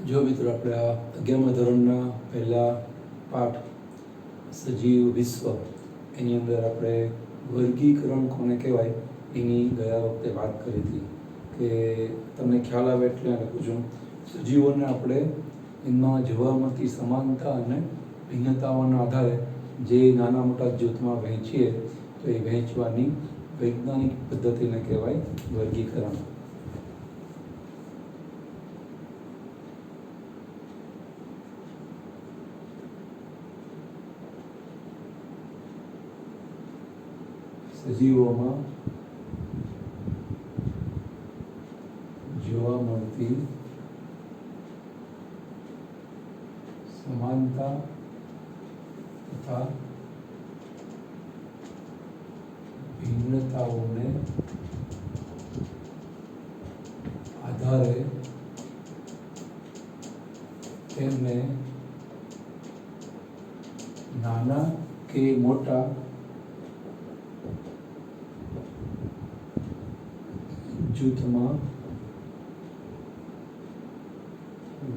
જો મિત્રો આપણે આ 11મા ધોરણના પહેલા પાઠ સજીવ વિશ્વ એની અંદર આપણે વર્ગીકરણ કોને કહેવાય એની ગયા વખતે વાત કરી હતી કે તમને ખ્યાલ આવે એટલે પૂછું. સજીવોને આપણે એમાં જોવા મળતી સમાનતા અને ભિન્નતાઓના આધારે જે નાના મોટા જૂથમાં વહેંચીએ તો એ વહેંચવાની વૈજ્ઞાનિક પદ્ધતિને કહેવાય વર્ગીકરણ. સજીવોમાં જોવા મળતી સમાનતા તથા ભિન્નતાઓને આધારે તેમને નાના કે મોટા જૂથમાં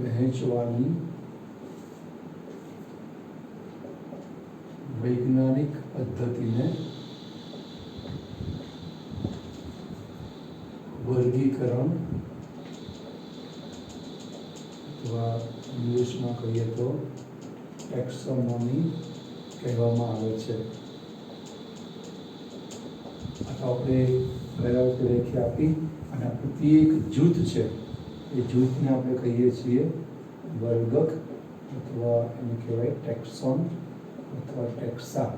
વહેંચવાની વૈજ્ઞાનિક પદ્ધતિને વર્ગીકરણ અથવા ઇંગ્લિશમાં કહીએ તો ટેક્સોનોમી કહેવામાં આવે છે. આપણે ગયા વખતે વ્યાખ્યા આપી અને પ્રત્યેક જૂથ છે એ જૂથને આપણે કહીએ છીએ વર્ગક અથવા એને કહેવાય ટેક્સોન અથવા ટેક્સા.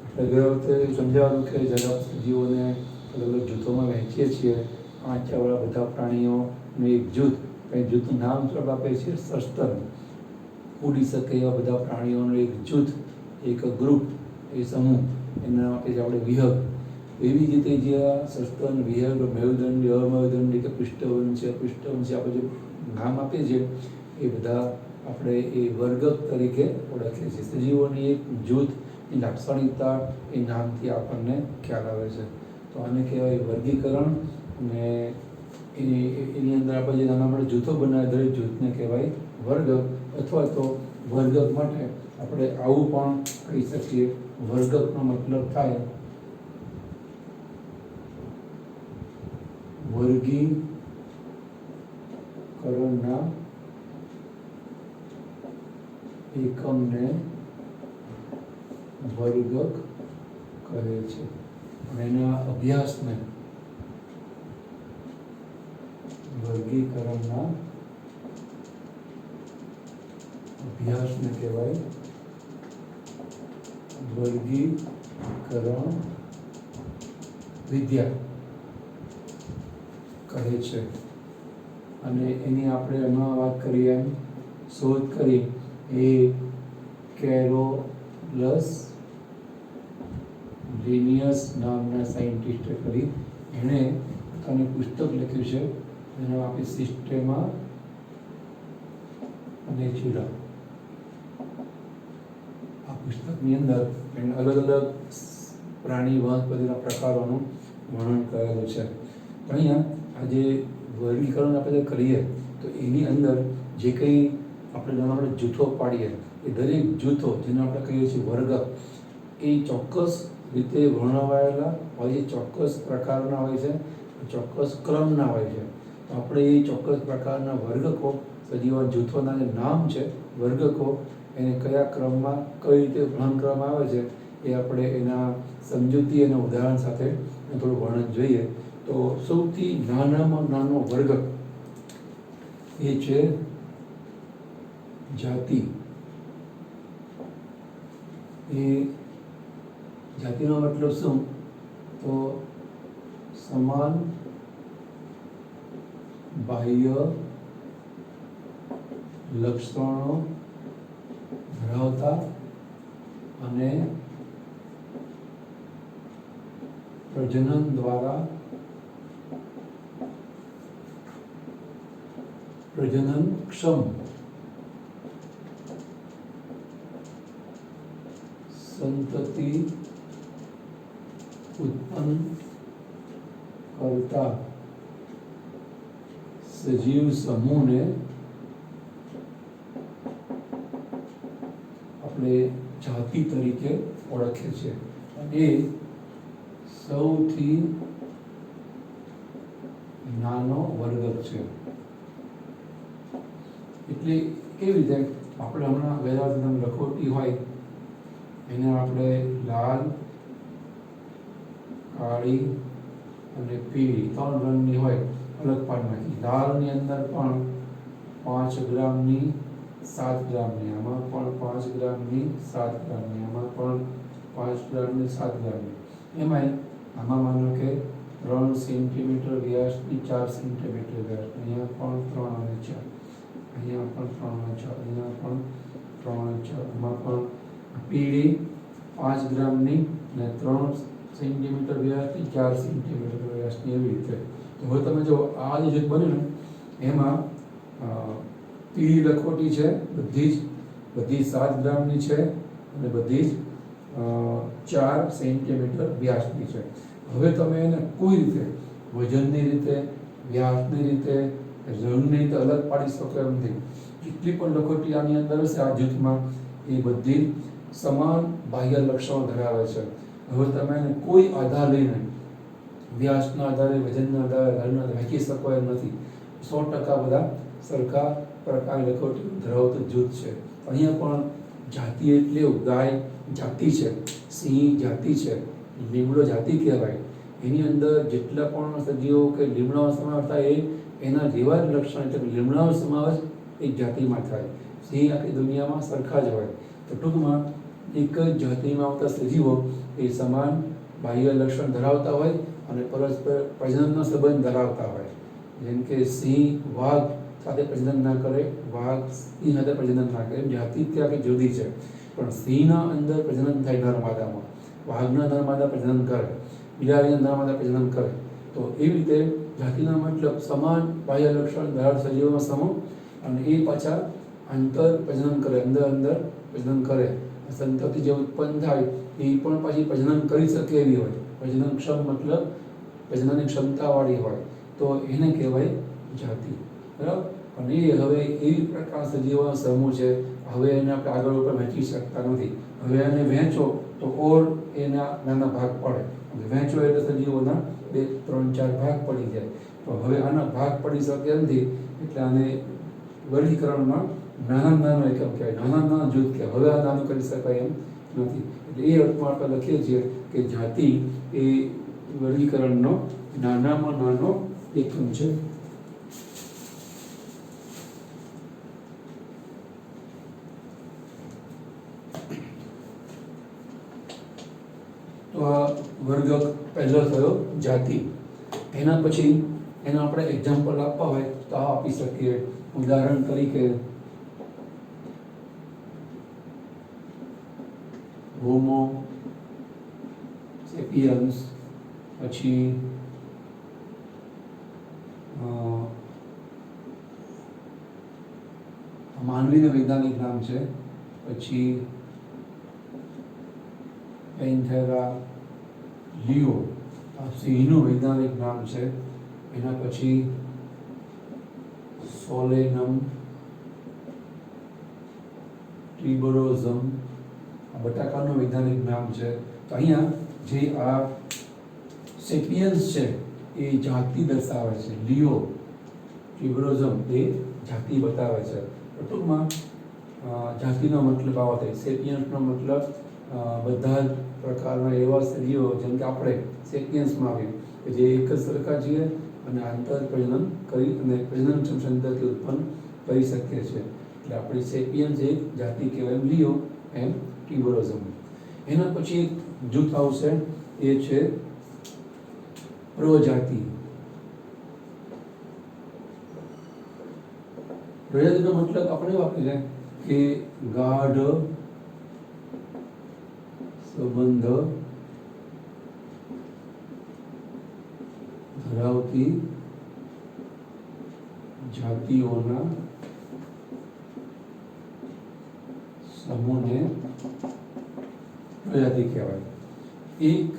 આપણે ગયા વખતે સમજાવ્યું કે જ્યારે આપણે સજીવોને અલગ અલગ જૂથોમાં વહેંચીએ છીએ, આંચાવાળા બધા પ્રાણીઓનું એક જૂથ, એ જૂથનું નામ તરફ આપે છે સસ્તન. ઉડી શકે એવા બધા પ્રાણીઓનું એક જૂથ, એક ગ્રુપ, એ સમૂહ, એના આપે છે આપણે વિહગ. એવી જ રીતે જે આ સસ્તન, વિહગ, મેરુદંડી, અમેરુદંડી કે પૃષ્ઠવંશી, અપૃષ્ઠવંશી આપણે જે નામ આપીએ છીએ એ બધા આપણે એ વર્ગક તરીકે ઓળખીએ છીએ. સજીવોની એક જૂથની લાક્ષણિકતા એ નામથી આપણને ખ્યાલ આવે છે. તો આને કહેવાય વર્ગીકરણ. અને એની અંદર આપણે જે નાના મોટા જૂથો બનાવે દરેક જૂથને કહેવાય વર્ગક. અથવા તો વર્ગક માટે આપણે આવું પણ કહી શકીએ, વર્ગકનો મતલબ થાય વર્ગીકરણના એકમને વર્ગક કહે છે અને એના અભ્યાસને વર્ગીકરણના અભ્યાસને કહેવાય વર્ગીકરણ વિદ્યા કહે છે. અને એની આપણે એમાં વાત કરીએ, એમ શોધ કરી એ કેરોલસ લિનિયસ નામના સાયન્ટિસ્ટે કરી. એણે પોતાનું પુસ્તક લખ્યું છે એનું આપી સિસ્ટેમા નેચુરા. આ પુસ્તકની અંદર એણે અલગ અલગ પ્રાણી વનસ્પતિના પ્રકારોનું વર્ણન કરેલું છે. અહીંયા આજે વર્ગીકરણ આપણે કરીએ તો એની અંદર જે કંઈ આપણે નાના મોટા જૂથો પાડીએ એ દરેક જૂથો જેને આપણે કહીએ છીએ વર્ગક, એ ચોક્કસ રીતે વર્ણવાયેલા હોય છે, ચોક્કસ પ્રકારના હોય છે, ચોક્કસ ક્રમના હોય છે. તો આપણે એ ચોક્કસ પ્રકારના વર્ગકો, સજીવ જૂથોના જે નામ છે વર્ગકો, એને કયા ક્રમમાં કઈ રીતે વર્ણન કરવામાં આવે છે એ આપણે એના સમજૂતી અને ઉદાહરણ સાથે થોડું વર્ણન જોઈએ. તો સૌથી નાનામાં નાનો વર્ગક એ છે જાતિ. એ જાતિનો મતલબ શું? તો સમાન બાહ્ય લક્ષણો ધરાવતા અને પ્રજનન દ્વારા પ્રજનનક્ષમ સંતતિ ઉત્પન્ન કરતા સજીવ સમૂહને આપણે જાતિ તરીકે ઓળખીએ છીએ અને સૌથી નાનો વર્ગ છે. એટલે કેવી રીતે આપણે હમણાં ગયા લખોટી હોય એને આપણે લાલ, કાળી અને પીળી 3 રંગની હોય અલગ પાડી નાખી. લાલની અંદર પણ 5 ગ્રામની 7 ગ્રામની, આમાં પણ 5 ગ્રામની 7 ગ્રામની, આમાં પણ 5 ગ્રામની 7 ગ્રામની. એમાંય આમાં માનો કે 3 સેન્ટીમીટર વ્યાસની 4 સેન્ટીમીટર વ્યાસ, અહીંયા પણ 3 અને 4, અહીંયા પણ 3 અને 4, અહીંયા પણ 3 અને 4, આમાં પણ પીળી 5 ગ્રામની અને 3 સેન્ટીમીટર વ્યાસની 4 સેન્ટીમીટર વ્યાસની, એવી રીતે. તો હવે તમે જો આ જે જૂથ બન્યું ને એમાં પીળી લખોટી છે, બધી 7 ગ્રામની છે અને બધી જ 4 સેન્ટીમીટર વ્યાસની છે. હવે તમે એને કોઈ રીતે વજનની રીતે, વ્યાસની રીતે, રંગની રીતે અલગ પાડી શકો એમ નથી. જેટલી પણ લખોટી આની અંદર હશે આ જૂથમાં એ બધી સમાન બાહ્ય લક્ષણો ધરાવે છે. હવે તમે એને કોઈ આધાર લઈને વ્યાસના આધારે, વજનના આધારે, રંગના આધારે વહેંચી શકો એમ નથી. 100% બધા સરખા પ્રકારની લખોટી ધરાવતું જૂથ છે. અહીંયા પણ જાતિ એટલે ગાય જાતિ છે, સિંહ જાતિ છે, લીમડો જાતિ કહેવાય. એની અંદર જેટલા પણ સજીવો કે લીમડાનો સમાવેશ થાય એના જેવા જ લક્ષણ, એટલે લીમડાનો સમાવેશ એક જાતિમાં થાય. સિંહ આખી દુનિયામાં સરખા જ હોય. તો ટૂંકમાં એક જ જાતિમાં આવતા સજીવો એ સમાન બાહ્ય લક્ષણ ધરાવતા હોય અને પરસ્પર પ્રજનનનો સંબંધ ધરાવતા હોય. જેમ કે સિંહ વાઘ સાથે પ્રજનન ના કરે, વાઘ સિંહ સાથે પ્રજનન ના કરે. એમ જાતિ ત્યાં કે જુદી છે, પણ સિંહના અંદર પ્રજનન થાય નરમાદામાં, વાઘના નરમાદા પ્રજનન કરે, બિલાડીના નરમાદા પ્રજનન કરે. તો એવી રીતે જાતિનો મતલબ સમાન બાહ્ય લક્ષણ ધરાવતા સજીવોનો સમૂહ અને એ પાછા આંતર પ્રજનન કરે, અંદર પ્રજનન કરે. સંતતિ જે ઉત્પન્ન થાય એ પણ પાછી પ્રજનન કરી શકે એવી હોય. પ્રજનનક્ષમ મતલબ પ્રજનનની ક્ષમતાવાળી હોય, તો એને કહેવાય જાતિ. બરાબર. અને એ હવે એવી પ્રકાર સજીવોનો સમૂહ છે. હવે એને આપણે આગળ ઉપર વહેંચી શકતા નથી. હવે એને વહેંચો તો ઓર એના નાના ભાગ પડે. વહેંચો એટલે સજીવોના 2, 3, 4 ભાગ પડી જાય. તો હવે આના ભાગ પડી શકે નથી, એટલે આને વર્ગીકરણમાં નાનો એકમ કહેવાય, નાના જૂથ કહેવાય. હવે આ નાનું કરી શકાય એમ નથી. એટલે એ અર્થમાં આપણે લખીએ છીએ કે જાતિ એ વર્ગીકરણનો નાનામાં નાનો એકમ છે. તો આ વર્ગ પહેલો થયો જાતિ. એના પછી એના આપણે એક્ઝામ્પલ આપવા હોય તો આ આપી શકીએ. ઉદાહરણ તરીકે હોમો સેપિયન્સ, પછી માનવીનું વૈજ્ઞાનિક નામ છે, પછી પેન્થેરા લિયો આ સિંહનું વૈજ્ઞાનિક નામ છે. એના પછી સોલેનમ ટિબરોઝમ આ બટાકાનું વૈજ્ઞાનિક નામ છે. તો અહીંયા જે આ સેપિયન્સ છે એ જાતિ દર્શાવે છે, લિયો ટિબરોઝમ એ જાતિ બતાવે છે. તો ટૂંકમાં જાતિનો મતલબ આવો થાય. સેપિયન્સનો મતલબ બધા જ પ્રકારના એવા સજીવો, જેમ કે આપણે સેપિયન્સમાં આવ્યું કે જે એક જ સરખા છીએ અને આંતર પ્રજનન કરી અને પ્રજનનક્ષમ સંતતિ ઉત્પન્ન કરી શકીએ છીએ. એટલે આપણી સેપિયન્સ એક જાતિ કહેવાય, લિયો એમ ટિબરોઝમ. એના પછી એક જૂથ આવશે, એ છે પ્રજાતિ. પ્રજાતિનો મતલબ આપણે વાપરીએ કે ગાઢ સંબંધ ધરાવતી જાતિઓના સમૂહને પ્રજાતિ કહેવાય. એક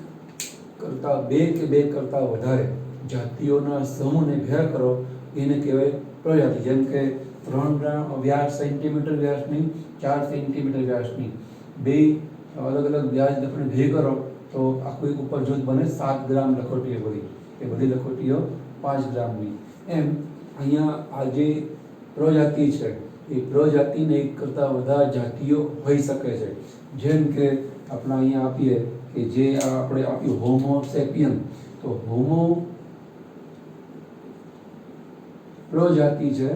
કરતાં બે કે બે કરતાં વધારે જાતિઓના સમૂહને ભેગા કરો એને કહેવાય પ્રજાતિ. જેમ કે 3 ગ્રામ વ્યાસ સેન્ટીમીટર વ્યાસની, 4 સેન્ટીમીટર વ્યાસની બે અલગ અલગ વ્યાસ તમે ભેગી કરો તો આખું એક ઉપર જૂથ બને 7 ગ્રામ લખોટીઓ બધી. એ બધી લખોટીઓ 5 ગ્રામની. એમ અહીંયા આ જે પ્રજાતિ છે એ પ્રજાતિને એક કરતાં વધારે જાતિઓ હોઈ શકે છે. જેમ કે આપણે અહીંયા આપીએ કે જે આપણે આપ્યું હોમો સેપિયન, તો હોમો પ્રજાતિ છે,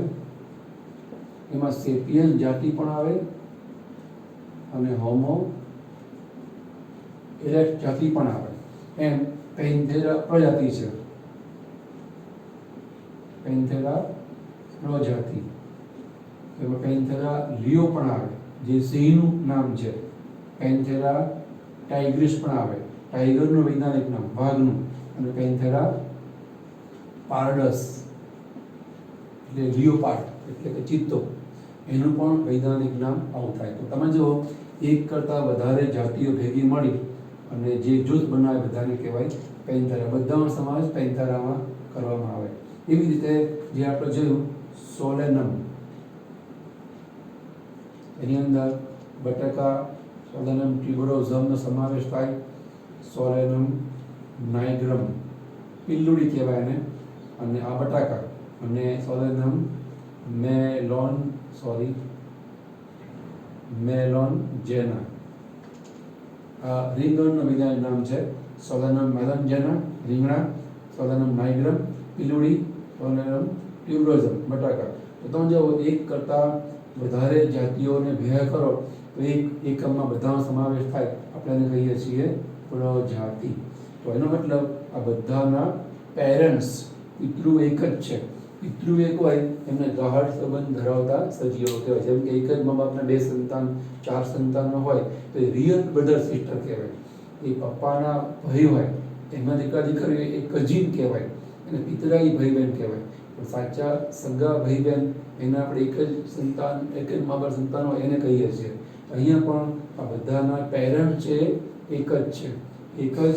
એમાં સેપિયન જાતિ પણ આવે અને હોમો ઇરેક્ટ જાતિ પણ આવે. એમ પેન્થેરા પ્રજાતિ છે, પેન્થેરા પ્રજાતિ. એમાં પેન્થેરા લિયો પણ આવે, જે સિંહનું નામ છે. પેન્થેરા ટાઇગ્રિસ પણ આવે, ટાઈગરનું વૈજ્ઞાનિક નામ, વાઘનું. અને પેન્થેરા પારડસ એટલે લિયોપાર્ડ એટલે કે ચિત્તો, એનું પણ વૈજ્ઞાનિક નામ આવું થાય. તો તમે જુઓ, એક કરતાં વધારે જાતિઓ ભેગી મળી અને જે જૂથ બનાવે બધાને કહેવાય પેન્થેરા. બધાનો સમાવેશ પેન્થેરામાં કરવામાં આવે. એવી રીતે જે આપણે જોયું સોલેનમ, એની અંદર બટાકા સોલેનમ ટ્યુબરોઝમનો સમાવેશ થાય. સોલેનમ નાઇગ્રમ પિલ્લુડી કહેવાય એને, અને આ બટાકા. અને સોલેનમ મેલોન્જેના, આ રીંગણનું વૈજ્ઞાનિક નામ છે. સોલેનમ મેલોન્જેના રીંગણા, સોલેનમ નાઇગ્રમ પિલ્લુડી, સોલેનમ ટ્યુબરોઝમ બટાકા. તો તમે જો એક કરતાં વધારે જાતિઓને ભેગા કરો તો એક એકમમાં બધાનો સમાવેશ થાય, આપણે એને કહીએ છીએ પ્રજાતિ. તો એનો મતલબ આ બધાના પેરેન્ટ્સ પિતૃ એક જ છે. પિતૃ એક હોય એમને ગાઢ સંબંધ ધરાવતા સજીવો કહેવાય. જેમ કે એક જ મા બાપના 2 સંતાન 4 સંતાનો હોય તો એ રિયલ બ્રધર સિસ્ટર કહેવાય. એ પપ્પાના ભાઈ હોય એમના દીકરા દીકરી એ કઝિન કહેવાય, એને પિતરાઈ ભાઈ બહેન કહેવાય. પણ સાચા સગા ભાઈ બહેન એને આપણે એક જ સંતાન, એક જ મા બાપ સંતાન હોય એને કહીએ છીએ. અહીંયા પણ આ બધાના પેરેન્ટ છે એક જ છે. એક જ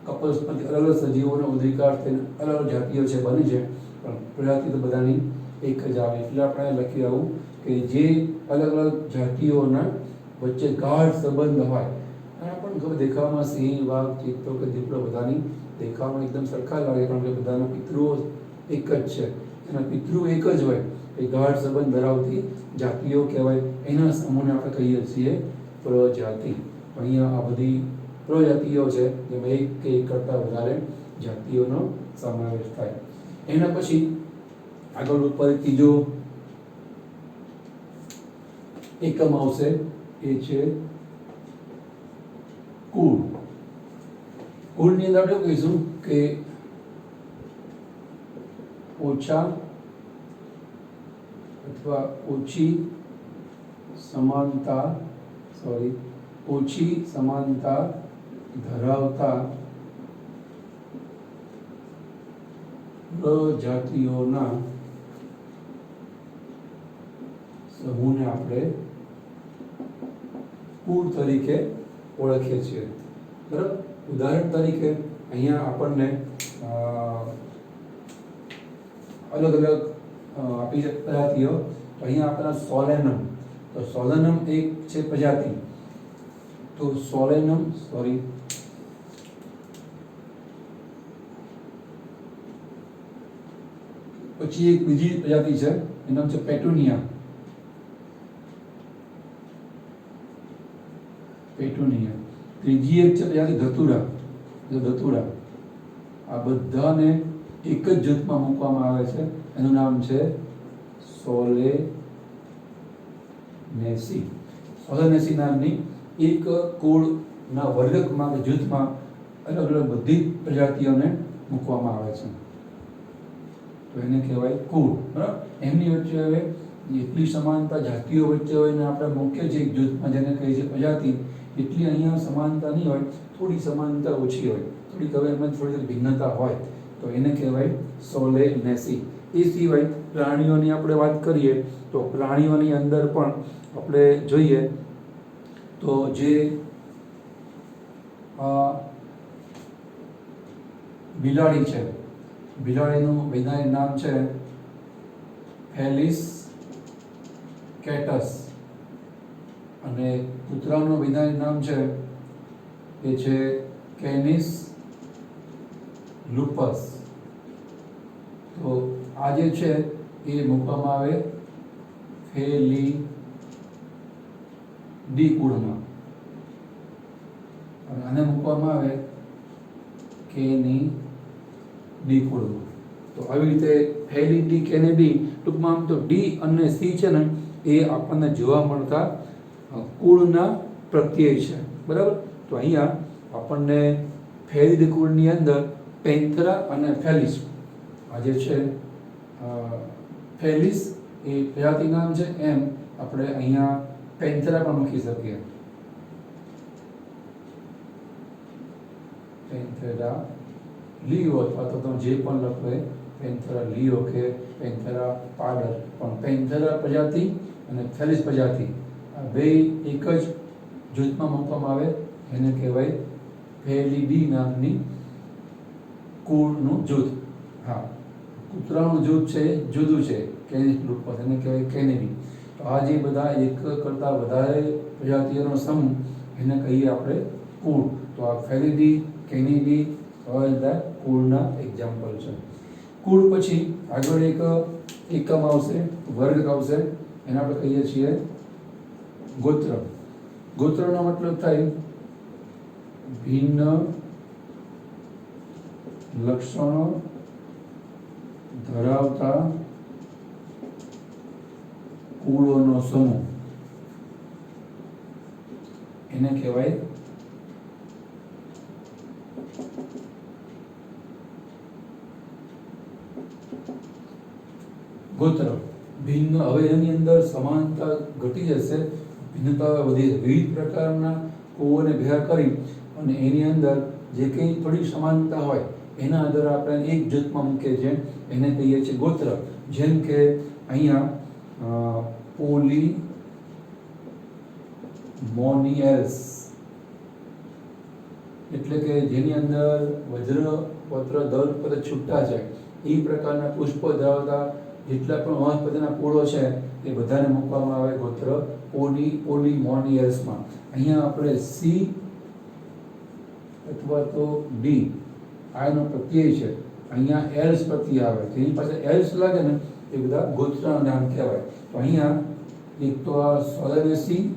કપલ્સમાંથી અલગ અલગ સજીવોનો ઉદ્વિકાર થઈને અલગ અલગ જાતિઓ છે બની છે, પણ પ્રજાતિ તો બધાની એક જ આવે. એટલે આપણે લખી આવું કે જે અલગ અલગ જાતિઓના વચ્ચે ગાઢ સંબંધ હોય. અને આપણને ખબર દેખાવામાં સિંહ, વાઘ, ચિત્તો કે દીપડો બધાની દેખાવામાં એકદમ સરખા લાગે, કારણ કે બધાના પિતૃઓ એક જ છે. એના પિતૃ એક જ હોય એ ગાઢ સંબંધ ધરાવતી જાતિઓ કહેવાય. એના સમૂહને આપણે કહીએ છીએ પ્રજાતિ. અહીંયા આ બધી પ્રજાતિઓ છે જેમાં એક કે એક કરતાં વધારે જાતિઓનો સમાવેશ થાય. એના પછી આગળ ઉપર ત્રીજો એકમ આવશે, એ છે કુળ. કુળની અંદર આપણે કહીશું કે ઓછા અથવા ઓછી સમાનતા ધરાવતા પ્રજાતિઓના સમૂહને આપણે કુળ તરીકે ઓળખીએ છીએ. બરાબર. ઉદાહરણ તરીકે અહીંયા આપણને અલગ અલગ આપી છે પ્રજાતિઓ. અહીંયા આપણા સોલેનમ, તો સોલેનમ એક છે પ્રજાતિ. તો સોલેનમ પછી એક બીજી પ્રજાતિ છે, એનું નામ છે પેટુનિયા. ત્રીજી એક છે પ્રજાતિ ધતુરા. આ બધાને એક જ જૂથમાં મૂકવામાં આવે છે, એનું નામ છે સોલેનેસી નામની એક કુળના વર્ગમાં કે જૂથમાં અલગ અલગ બધી પ્રજાતિઓને મૂકવામાં આવે છે. તો એને કહેવાય કુળ. બરાબર. એમની વચ્ચે હવે એટલી સમાનતા જાતિઓ વચ્ચે હોય ને આપણે મૂકીએ છીએ એક જૂથમાં જેને કહીએ છીએ પ્રજાતિ, એટલી અહીંયા સમાનતા નહીં હોય, થોડી સમાનતા ઓછી હોય, થોડીક હવે એમાં થોડી ભિન્નતા હોય, તો એને કહેવાય સોલેનેસી. એ સિવાય પ્રાણીઓની આપણે વાત કરીએ તો પ્રાણીઓની અંદર પણ આપણે જોઈએ તો જે બિલાડી છે, બિલાડીનું વૈજ્ઞાનિક નામ છે ફેલિસ કેટસ અને કૂતરાનું વૈજ્ઞાનિક નામ છે એ છે કેનિસ લુપસ. તો આ જે છે એ મૂકવામાં આવે ફેલિડી કુળમાં અને આને મૂકવામાં આવે કેનિડી કુળમાં. તો આવી રીતે ફેલિડી કેનિડી, ટૂંકમાં આમ તો ડી અને સી છે ને એ આપણને જોવા મળતા કુળના પ્રત્યય છે, બરાબર. તો અહીંયા આપણને ફેલિડી કુળની અંદર પેન્થેરા અને ફેલિસ, આ જે છે ફેલિસ એ પ્રજાતિ નામ છે, એમ આપણે અહીંયા પેન્થેરા પણ મૂકી શકીએ. પેન્થેરા લીઓ અથવા તો તમે જે પણ લખો એ પેન્થેરા લીઓ કે પેન્થેરા પાડર, પણ પેન્થેરા પ્રજાતિ અને ફેલિસ પ્રજાતિ આ બે એક જ જૂથમાં મૂકવામાં આવે એને કહેવાય ફેલિડી નામની કુળનું જૂથ. હા, કૂતરાનું જૂથ છે જુદું છે, કેનિસ લુપસ, એને કહેવાય કેનિડી. તો આ જે બધા એક કરતાં વધારે પ્રજાતિઓનો સમૂહ એને કહીએ આપણે કુળ. તો આ ફેલિડી, કેનિડી બધા કુળના એક્ઝામ્પલ છે. કુળ પછી આગળ એક એકમ આવશે, વર્ગ આવશે, એને આપણે કહીએ છીએ ગોત્ર. ગોત્રનો મતલબ થાય ભિન્ન લક્ષણો ધરાવતા કુળોનો સમૂહ, એને કહેવાય ગોત્ર. ભિન્ન, હવે એની અંદર સમાનતા ઘટી જશે, ભિન્નતા વધી જશે. વિવિધ પ્રકારના કુળોને ભેગા કરી અને એની અંદર જે કંઈ થોડી સમાનતા હોય એના આધારે આપણે એક જૂથમાં મૂકીએ છીએ, એને કહીએ છીએ ગોત્ર. જેમ કે અહીંયા પોલીમોનિયલ્સ એટલે કે જેની અંદર વજ્ર, પત્ર, દલ પત્ર છૂટા છે એ પ્રકારના પુષ્પો ધરાવતા જેટલા પણ વનસ્પતિના કુળો છે એ બધાને મૂકવામાં આવે ગોત્ર પોલીમોનિયલ્સમાં. અહીંયા આપણે સી અથવા તો ડી આ એનો પ્રત્યય છે, અહીંયા એલ્સ પ્રત્યય આવે, જેની પાસે એલ્સ લાગે ને એ બધા ગોત્રના નામ કહેવાય. તો અહીંયા એક તો આ સોલેનેસી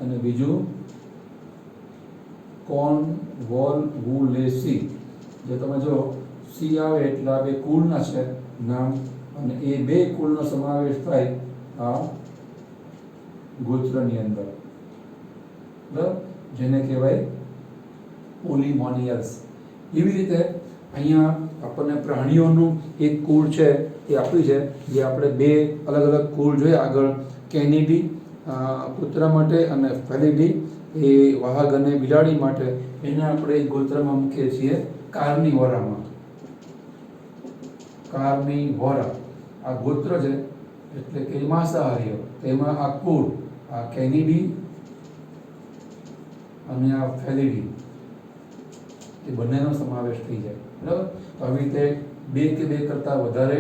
અને બીજું કોન્વોલ્વુલેસી. જો તમે જો સી આવે એટલે આ બે કુળના છે નામ, અને એ બે કુળનો સમાવેશ થાય આ ગોત્રની અંદર, બરાબર, જેને કહેવાય પોલીમોનિયલ્સ. એવી રીતે અહીંયા આપણને પ્રાણીઓનું એક કુળ છે એ આપ્યું છે, જે આપણે બે અલગ અલગ કુળ જોઈએ આગળ, કેનિડી કૂતરા માટે અને ફેલિડી એ વાહક અને બિલાડી માટે. એને આપણે એક ગોત્રમાં મૂકીએ છીએ કાર્નિવોરામાં. કાર્નિવોરા આ ગોત્ર છે એટલે કે માંસાહારીઓ, તેમાં આ કુળ, આ કેનિડી અને આ ફેલિડી એ બંનેનો સમાવેશ થઈ જાય, બરાબર. તો આવી રીતે બે કે બે કરતાં વધારે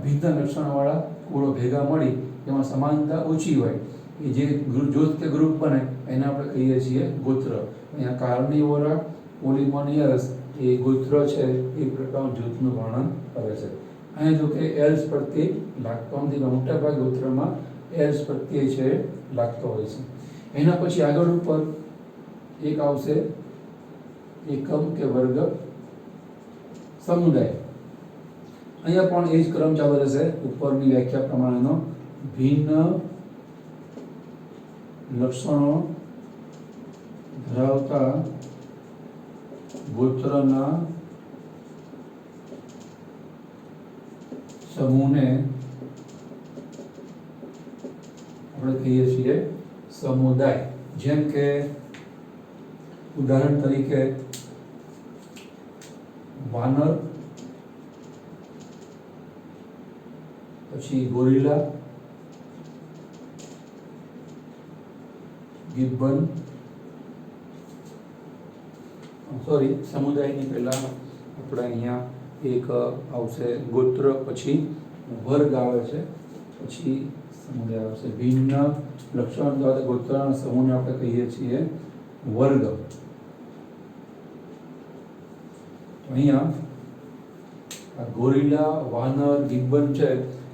ભિન્ન લક્ષણવાળા કુળો ભેગા મળી એમાં સમાનતા ઓછી હોય એ જે જૂથ કે ગ્રુપ બને એને આપણે કહીએ છીએ ગોત્ર. અહીંયા કાર્નિવોરા પોલીમોનિયલ્સ એ ગોત્ર છે એ પ્રકારનું જૂથનું વર્ણન કરે છે. અહીંયા જો કે એલ્સ પ્રત્યે લાગતો નથી, મોટા ભાગે ગોત્રમાં એલ્સ પ્રત્યે છે લાગતો હોય છે. એના પછી આગળ ઉપર એક આવશે એકમ કે વર્ગ સમુદાય. અહીંયા પણ એ જ ક્રમ ચાલુ રહેશે ઉપરની વ્યાખ્યા પ્રમાણેનો. ભિન્ન લક્ષણો ધરાવતા ગોત્રના સમૂહને આપણે કહીએ છીએ સમુદાય. જેમ કે ઉદાહરણ તરીકે વાનર, પછી ગોરિલા, ગિબ્બન, સમુદાયની પહેલા આપણે અહીંયા એક આવશે ગોત્ર, પછી વર્ગ આવે છે, પછી સમુદાય આવશે. ભિન્ન લક્ષણ ધરાવતા ગોત્રના સમૂહને આપણે કહીએ છીએ વર્ગ. અહીંયા આ ગોરિલા, વાનર, ગિબ્બન છે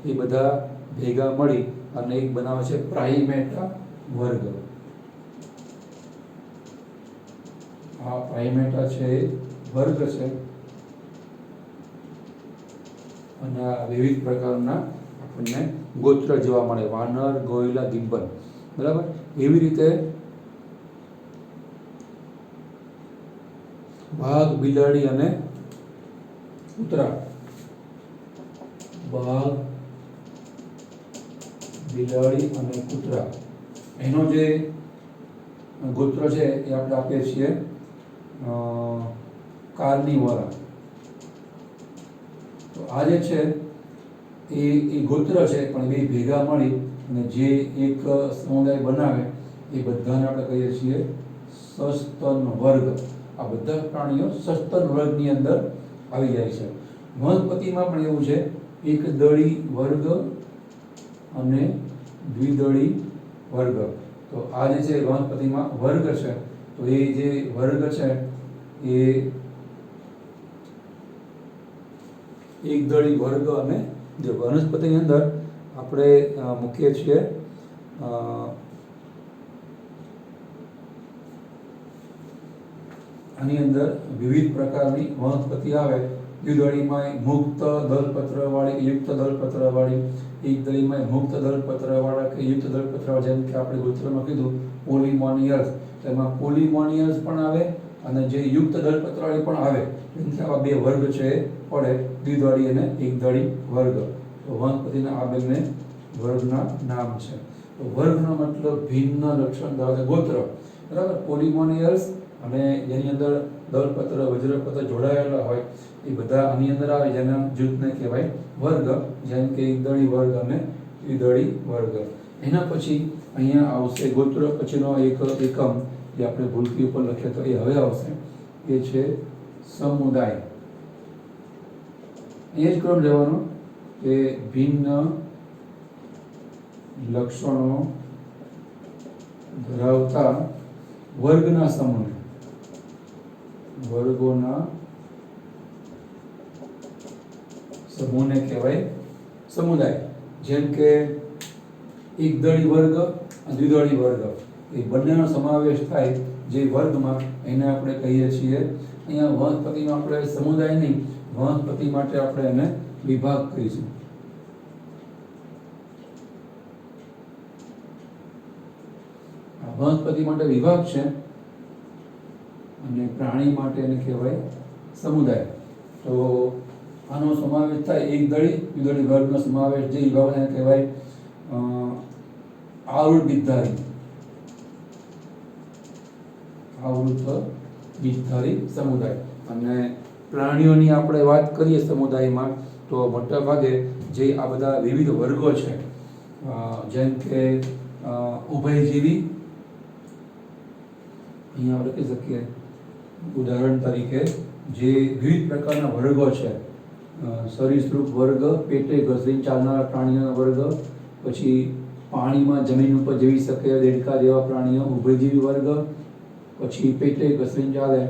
એ બધા ભેગા મળી અને એક બનાવે છે પ્રાઇમેટા વર્ગ. આ પ્રાઇમેટા છે એ વર્ગ છે અને આ વિવિધ પ્રકારના આપણને ગોત્ર જોવા મળે, વાનર, ગોરિલા, ગિબ્બન. બરાબર. એવી રીતે વાઘ, બિલાડી અને કૂતરા. વાઘ, બિલાડી અને કૂતરા એનો જે ગોત્ર છે એ આપણે આપીએ છીએ કાર્નિવોરા. તો આ જે છે એ ગોત્ર છે, પણ બે ભેગા મળી અને જે એક સમુદાય બનાવે એ બધાને આપણે કહીએ છીએ સસ્તન વર્ગ. આ બધા પ્રાણીઓ સસ્તન વર્ગની અંદર આવી જાય છે. વનસ્પતિમાં પણ એવું છે, એક દળી વર્ગ અને દ્વિદળી વર્ગ. તો આ જે છે વનસ્પતિમાં વર્ગ છે, તો એ જે વર્ગ છે એ એક દળી વર્ગ અને જે વનસ્પતિની અંદર આપણે મૂકીએ છીએ આની અંદર વિવિધ પ્રકારની વનસ્પતિ આવે. દ્વિદળીમાં મુક્ત દળપત્રવાળી, યુક્ત દળપત્રવાળી, એક દળીમાં મુક્ત દળપત્રવાળા કે યુક્ત દળપત્રવાળા, જેમ કે આપણે ગોત્રમાં કીધું પોલિમોનિયસ, તેમાં પોલિમોનિયસ પણ આવે અને જે યુક્ત દળપત્રવાળી પણ આવે. જેમ કે આવા બે વર્ગ છે એ પડે, દ્વિદળી અને એકદળી વર્ગ. તો વનસ્પતિના આ બંને વર્ગના નામ છે. તો વર્ગનો મતલબ ભિન્ન લક્ષણ ધરાવતા ગોત્ર. બરાબર. પોલિમોનિયસ અને જેની અંદર દળપત્ર, વજ્રપત્ર જોડાયેલા હોય એ બધા આની અંદર આવે, જેના જૂથને કહેવાય વર્ગ, જેમ કે એકદળી વર્ગ અને દ્વિદળી વર્ગ. એના પછી અહીંયા આવશે ગોત્ર પછીનો એક એકમ જે આપણે ભૂલકી ઉપર લખીએ તો એ હવે આવશે, એ છે સમુદાય. એ જ ક્રમ લેવાનો કે ભિન્ન લક્ષણો ધરાવતા વર્ગના સમૂહ, વર્ગોના સમૂહને કહેવાય સમુદાય. જેમ કે એકદળી વર્ગ અને દ્વિદળી વર્ગ એ બંનેનો સમાવેશ થાય જે વર્ગમાં, એને આપણે કહીએ છીએ. અહીંયા વનસ્પતિમાં આપણે સમુદાય નહીં, વનસ્પતિ માટે આપણે એને વિભાગ કહીશું. વનસ્પતિ માટે વિભાગ છે અને પ્રાણી માટે એને કહેવાય સમુદાય. તો આનો સમાવેશ થાય એક દળી દ્વિદળી વર્ગનો સમાવેશ જે વિભાગ એને કહેવાય આવૃત બીજધારી, આવૃત બીજધારી સમુદાય. અને પ્રાણીઓની આપણે વાત કરીએ સમુદાયમાં તો મોટા ભાગે જે આ બધા વિવિધ વર્ગો છે, જેમ કે ઉભયજીવી, અહીંયા લખી શકીએ ઉદાહરણ તરીકે જે વિવિધ પ્રકારના વર્ગો છે, સરીસૃપ વર્ગ, પેટે ઘસરીને ચાલનારા પ્રાણીઓના વર્ગ, પછી પાણીમાં જમીન ઉપર જીવી શકે દેડકા જેવા પ્રાણીઓ ઉભયજીવી વર્ગ, પછી પેટે ઘસરીને ચાલે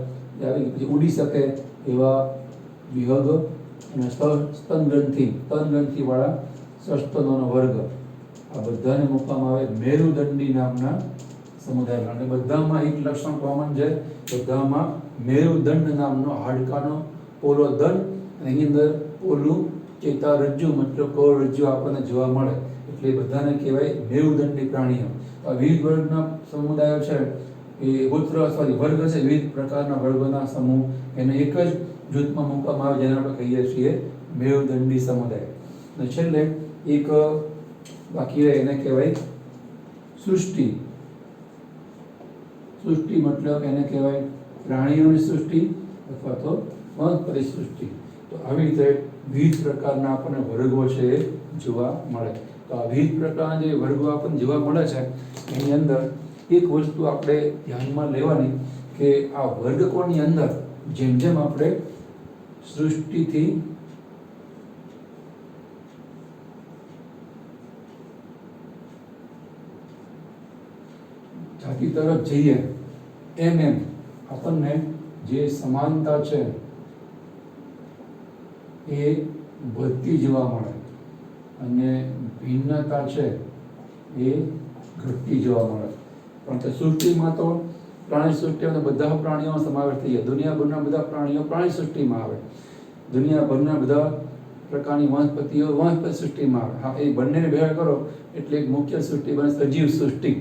પછી ઉડી શકે એવા વિહગ, અને સ્તન ગ્રંથિ વાળા સસ્તનોનો વર્ગ. આ બધાને મૂકવામાં આવે મેરુદંડી નામના સમુદાયમાં. અને બધામાં એક લક્ષણ કોમન છે, બધામાં મેરુદંડ નામનો હાડકાનો પોલો દંડ, એની અંદર પોલું ચેતારજ્જુ મતલબ કરોડરજ્જુ આપણને જોવા મળે, એટલે બધાને કહેવાય મેરુદંડી પ્રાણીઓ. આ વિવિધ વર્ગના સમુદાયો છે એ વર્ગ છે, વિવિધ પ્રકારના વર્ગોના સમૂહ, એને એક જ જૂથમાં મૂકવામાં આવે જેને આપણે કહીએ છીએ મેરુદંડી સમુદાય. અને છેલ્લે એક બાકી રહે, એને કહેવાય સૃષ્ટિ. સૃષ્ટિ મતલબ એને કહેવાય પ્રાણીઓની સૃષ્ટિ અથવા તો વનસ્પતિ સૃષ્ટિ. તો આવી રીતે વિવિધ પ્રકારના આપણને વર્ગો છે એ જોવા મળે. તો આ વિવિધ પ્રકારના જે વર્ગો આપણને જોવા મળે છે એની અંદર એક વસ્તુ આપણે ધ્યાનમાં લેવાની કે આ વર્ગકોની અંદર જેમ જેમ આપણે સૃષ્ટિથી જાતિ તરફ જઈએ એમ એમ આપણને જે સમાનતા છે એ વધતી જોવા મળે અને ભિન્નતા છે એ ઘટતી જોવા મળે. પણ કે સૃષ્ટિમાં તો પ્રાણી સૃષ્ટિમાં બધા પ્રાણીઓનો સમાવેશ થઈ જાય. દુનિયાભરના બધા પ્રાણીઓ પ્રાણી સૃષ્ટિમાં આવે, દુનિયાભરના બધા પ્રકારની વનસ્પતિઓ વનસ્પતિ સૃષ્ટિમાં આવે. હા, એ બંનેને ભેગા કરો એટલે એક મુખ્ય સૃષ્ટિ બને સજીવ સૃષ્ટિ,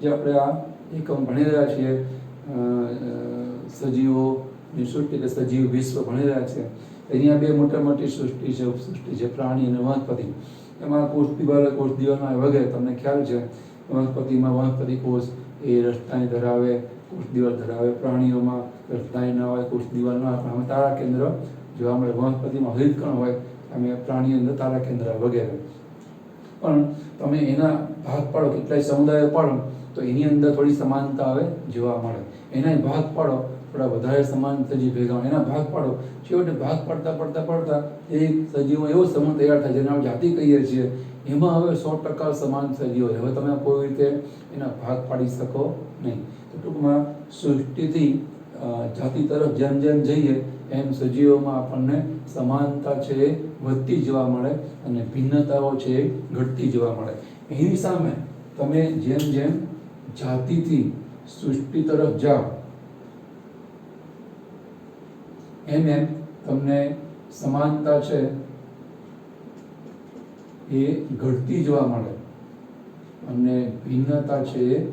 જે આપણે આ એકમ ભણી રહ્યા છીએ. સજીવોની સૃષ્ટિ એટલે સજીવ વિશ્વ ભણી રહ્યા છે. એની આ બે મોટા મોટી સૃષ્ટિ છે, ઉપસૃષ્ટિ છે, પ્રાણી અને વનસ્પતિ. એમાં કોષ દિવાલના વગેરે તમને ખ્યાલ છે. વનસ્પતિમાં વનસ્પતિ કોષ એ રસધાની ધરાવે, કોષ દિવાલ ધરાવે. પ્રાણીઓમાં રસધાની ના હોય, કોષ દિવાલ ના હોય. આમાં તારા કેન્દ્ર જોવા મળે. વનસ્પતિમાં હરિતકણ હોય, અમે પ્રાણીઓ અંદર તારા કેન્દ્ર વગેરે. પણ તમે એના ભાગ પાડો, કેટલાય સમુદાયો પાડો તો એની અંદર થોડી સમાનતા આવે જોવા મળે. એના ભાગ પાડો, થોડા વધારે સમાન સજીવ ભેગા, એના ભાગ પાડો, છેવટે ભાગ પડતા એક સજીવો એવો સમૂહ તૈયાર થાય જેને આપણે જાતિ કહીએ છીએ. એમાં હવે 100% સમાન સજીવો. હવે તમે કોઈ રીતે એના ભાગ પાડી શકો નહીં. તો ટૂંકમાં સૃષ્ટિથી જાતિ તરફ જેમ જેમ જઈએ એમ સજીવોમાં આપણને સમાનતા છે એ વધતી જોવા મળે અને ભિન્નતાઓ છે એ ઘટતી જોવા મળે. એની સામે તમે જેમ જેમ જાતિથી સૃષ્ટિ તરફ જાઓ એમ એમ તમને સમાનતા છે એ ઘટતી જોવા મળે અને ભિન્નતા છે એ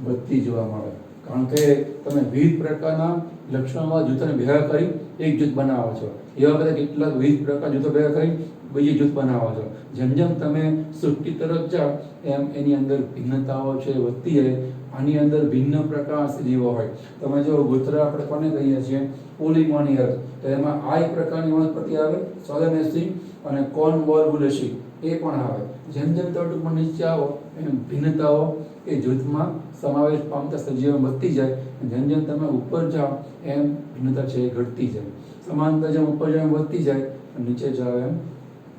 વધતી જોવા મળે. કારણ કે તમે વિવિધ પ્રકારના લક્ષણોવાળા જૂથોને ભેગા કરી એક જૂથ બનાવો છો. એવા બધા કેટલાક વિવિધ પ્રકાર જૂથો ભેગા કરી બીજી જૂથ બનાવો છો. જેમ જેમ તમે સૃષ્ટિ તરફ જાઓ એમ એની અંદર ભિન્નતાઓ છે વધતી જાય. આની અંદર ભિન્ન પ્રકારના સજીવો હોય. તમે જો ગોત્ર આપણે કોને કહીએ છીએ? પોલિમોનિયર. તો એમાં આ એક પ્રકારની વનસ્પતિ આવે, સોલેનેસી, અને કોન્વોલ્વુલેસી એ પણ આવે. જેમ જેમ તમે ટૂંકમાં નીચે આવો એમ ભિન્નતાઓ એ જૂથમાં સમાવેશ પામતા સજીવો વધતી જાય. જેમ જેમ તમે ઉપર જાઓ એમ ભિન્નતા છે એ ઘટતી જાય. સમાનતા જેમ ઉપર જાય એમ વધતી જાય, નીચે જાઓ એમ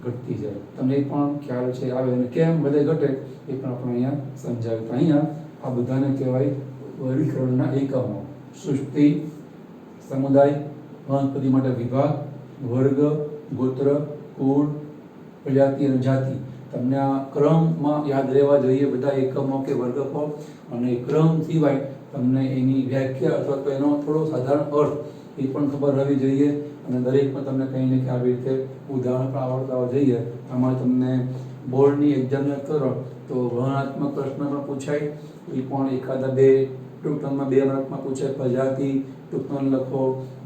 ઘટતી જાય. તમને એ પણ ખ્યાલ છે આવે. અને કેમ બધે ઘટે એ પણ આપણે અહીંયા સમજાવ્યું. તો અહીંયા આ બધાને કહેવાય વર્ગીકરણના એકમો. સૃષ્ટિ, સમુદાય, વનસ્પતિ માટે વિભાગ, વર્ગ, ગોત્ર, કુળ, પ્રજાતિ અને જાતિ. તમને આ ક્રમમાં યાદ રહેવા જોઈએ બધા એકમો કે વર્ગો. અને ક્રમ સિવાય તમને એની વ્યાખ્યા અથવા તો એનો થોડો સાધારણ અર્થ એ પણ ખબર રહેવી જોઈએ. અને દરેકમાં તમને કંઈ ને કંઈ આવી રીતે ઉદાહરણ પણ આવડતા જોઈએ. આમાં તમને બોર્ડની એક્ઝામ કરો તો વર્ણનાત્મક પ્રશ્ન પણ પૂછાય. એ પણ એકાદા બે ટૂંકમાં 2 માર્કમાં પૂછાય. પ્રજાતિ ટૂંકમાં લખો,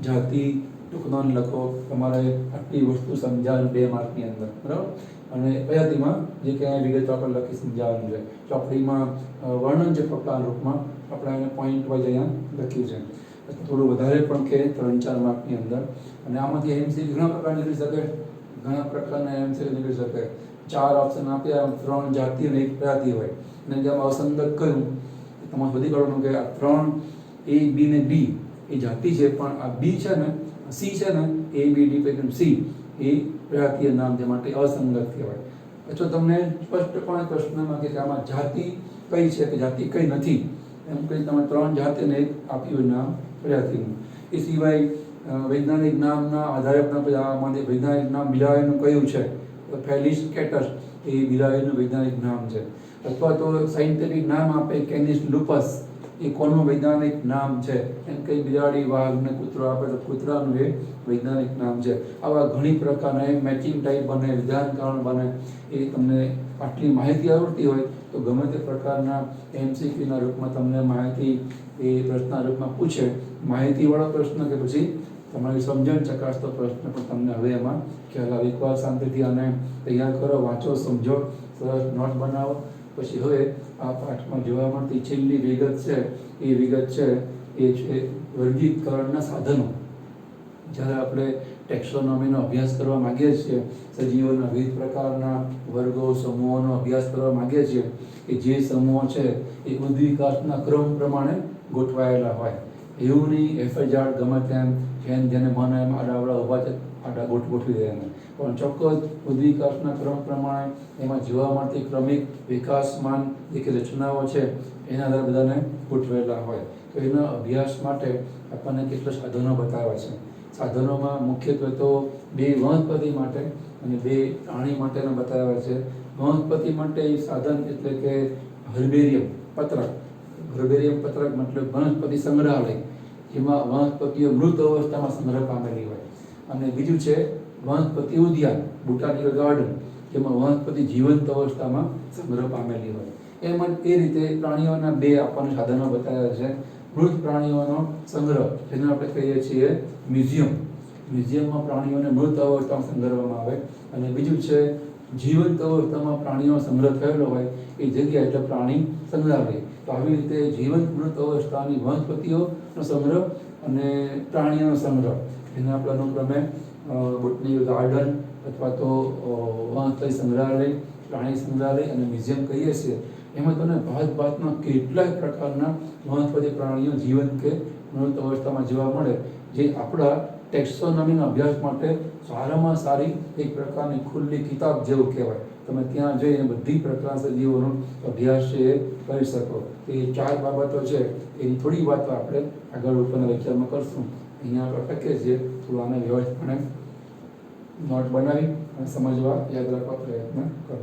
જાતિ ટૂંકમાં લખો. તમારે આટલી વસ્તુ સમજાવવાની 2 માર્કની અંદર, બરાબર. અને પ્રજાતિમાં જે કંઈ વિગતો આપણે લખી સમજાવવાનું છે. ચોપડીમાં વર્ણન છે પ્રકાર રૂપમાં, આપણે એને પોઈન્ટ વાઇઝ અહીંયા લખ્યું છે. થોડું વધારે પણ કે 3-4 માર્કની અંદર. અને આમાંથી એમસીક્યુ ઘણા પ્રકારની નીકળી શકે, ઘણા પ્રકારના એમસીક્યુ નીકળી શકે. 4 ઓપ્શન આપ્યા, 3 જાતિ અને 1 પ્રજાતિ હોય. અને જેમ અસંગત કહ્યું તમારે બધી કરવાનું કે આ 3 A, B ને D એ જાતિ છે, પણ આ B છે ને, C છે ને, A, B, D પૈકી C એ પ્રજાતીય નામ છે, માટે અસંગત કહેવાય. અથવા તમને સ્પષ્ટપણે પ્રશ્નમાં કે આમાં જાતિ કઈ છે કે જાતિ કઈ નથી એમ કંઈ તમે 3 જાતિ અને 1 આપ્યું નામ પ્રજાતિનું. એ સિવાય વૈજ્ઞાનિક નામના આધારે પણ આમાંથી વૈજ્ઞાનિક નામ બિલાડીનું કયું છે? તો ફેલિસ કેટસ એ બિલાડીનું વૈજ્ઞાનિક નામ છે. અથવા તો સાયન્ટિફિક નામ આપે કેનિસ લુપસ, એ કોનું વૈજ્ઞાનિક નામ છે? એમ કંઈ બિલાડી, વાઘ ને કૂતરો આપે તો કૂતરાનું એ વૈજ્ઞાનિક નામ છે. આવા ઘણી પ્રકારના મેચિંગ ટાઈપ બને, વિધાન કારણ બને. એ તમને આટલી માહિતી આવડતી હોય તો ગમે તે પ્રકારના એમસીક્યુના રૂપમાં તમને માહિતી એ પ્રશ્નના રૂપમાં પૂછે. માહિતીવાળો પ્રશ્ન કે પછી તમારી સમજણ ચકાસતો પ્રશ્ન પણ તમને હવે એમાં ખ્યાલ આવે. એકવાર શાંતિથી આને તૈયાર કરો, વાંચો, સમજો, સરસ નોટ બનાવો. પછી હવે આ પાઠમાં જોવા મળતી છેલ્લી વિગત છે એ વિગત છે એ છે વર્ગીકરણના સાધનો. જ્યારે આપણે ટેક્સોનોમીનો અભ્યાસ કરવા માગીએ છીએ, સજીવોના વિવિધ પ્રકારના વર્ગો, સમૂહોનો અભ્યાસ કરવા માગીએ છીએ, કે જે સમૂહો છે એ ઉદ્વિકાસના ક્રમ પ્રમાણે ગોઠવાયેલા હોય. એવું નહીં એફએજાડ ગમે તેમ જેને મન એમ આડાવડા ઊભા છે આડા ગોઠવી દે એને, પણ ચોક્કસ બુદ્ધિ વિકાસના ક્રમ પ્રમાણે એમાં જોવા મળતી ક્રમિક વિકાસમાન જે રચનાઓ છે એના આધારે બધાને ગોઠવેલા હોય. તો એના અભ્યાસ માટે આપણને કેટલા સાધનો બતાવ્યા છે. સાધનોમાં મુખ્યત્વે તો 2 વનસ્પતિ માટે અને 2 પ્રાણી માટેના બતાવ્યા છે. વનસ્પતિ માટે સાધન એટલે કે હર્બેરિયમ પત્રક. હર્બેરિયમ પત્રક મતલબ વનસ્પતિ સંગ્રહાલય, જેમાં વનસ્પતિઓ મૃત અવસ્થામાં સંગ્રહ પામેલી હોય. અને બીજું છે વનસ્પતિ ઉદ્યાન, બોટાનિકલ ગાર્ડન, જેમાં વનસ્પતિ જીવંત અવસ્થામાં સંગ્રહ પામેલી હોય. એમ એ રીતે પ્રાણીઓના 2 આપણને સાધનો બતાવ્યા છે. મૃત પ્રાણીઓનો સંગ્રહ, જેને આપણે કહીએ છીએ મ્યુઝિયમ. મ્યુઝિયમમાં પ્રાણીઓને મૃત અવસ્થામાં સંગ્રહવામાં આવે. અને બીજું છે જીવંત અવસ્થામાં પ્રાણીઓનો સંગ્રહ થયેલો હોય એ જગ્યા એટલે પ્રાણી સંગ્રહાલય. તો આવી રીતે જીવંત મૃત અવસ્થાની વનસ્પતિઓનો સંગ્રહ અને પ્રાણીઓનો સંગ્રહ, એને આપણે અનુક્રમે બોટનિકલ ગાર્ડન અથવા તો વનસ્પતિ સંગ્રહાલય, પ્રાણી સંગ્રહાલય અને મ્યુઝિયમ કહીએ છીએ. એમાં તમને ભાતના કેટલાય પ્રકારના વનસ્પતિ પ્રાણીઓ જીવંત કે મૃત અવસ્થામાં જોવા મળે, જે આપણા ટેક્સોનોમીના અભ્યાસ માટે સારામાં સારી એક પ્રકારની ખુલ્લી કિતાબ જેવું કહેવાય. તમે ત્યાં જઈને બધી પ્રકારના સજીવોનો અભ્યાસ છે એ કરી શકો. એ 4 બાબતો છે એની થોડી વાતો આપણે આગળ ઉપરના લેક્ચરમાં કરશું. અહીંયા આપણે શકીએ છીએ થોડું આને વ્યવસ્થિતપણે નોટ બનાવી અને સમજવા યાદ રાખવા પ્રયત્ન કરો.